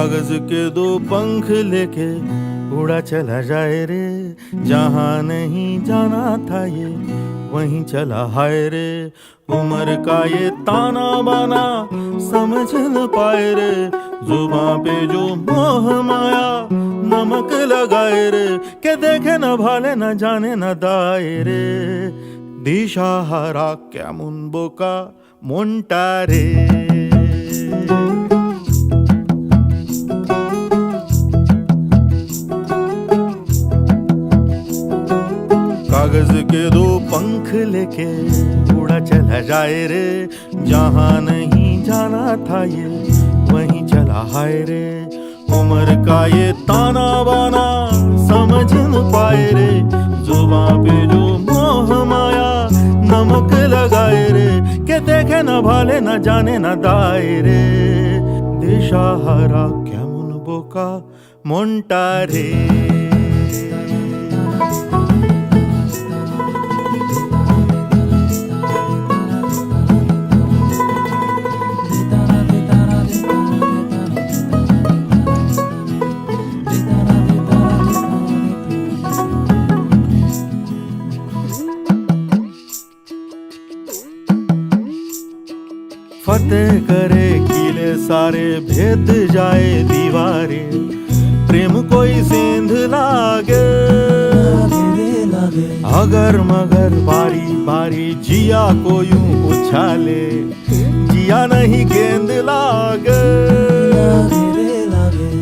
कागज के दो पंख लेके उड़ा चला जाए रे, जहाँ नहीं जाना था ये वहीं चला हाय रे। उम्र का ये ताना बाना समझ न पाए रे, जुबां पे जो मोह माया नमक लगाए रे, के देखे न भाले न जाने न दाए रे। दिशाहारा কেমন বোকা মনটা রে। कागज के दो पंख लेके उड़ा चला जाए रे, जहाँ नहीं जाना था ये वहीं चला हाय रे। उम्र का ये ताना बाना समझ न पाए रे, जुबां पे जो मोह माया नमक लगाए रे, के देखे न भाले न जाने न दाए रे। दिशाहारा কেমন বোকা মনটা রে। फतेह करे किले सारे, भेद जाए दीवारें, प्रेम कोई सेंध लागे अगर मगर बारी बारी जिया को यूं उछाले, जिया नहीं गेंद लागे।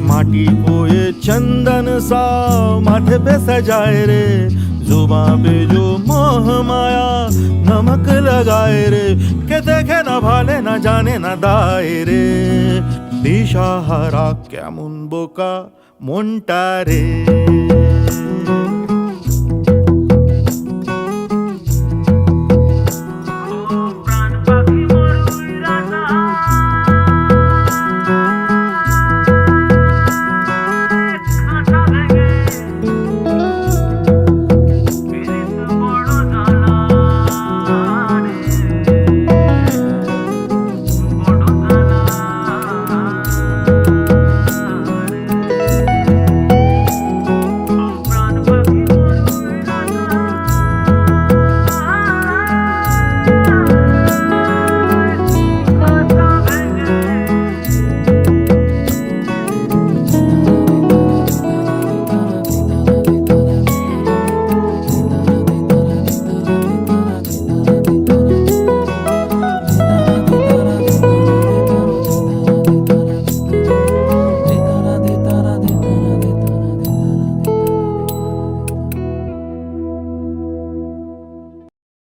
माटी को ये चंदन सा माथे पे सजाए रे, जुबां पे जो मोह माया नमक लगाए रे, के देखे न भाले न जाने न दाए रे। दिशाहारा কেমন বোকা মনটা রে।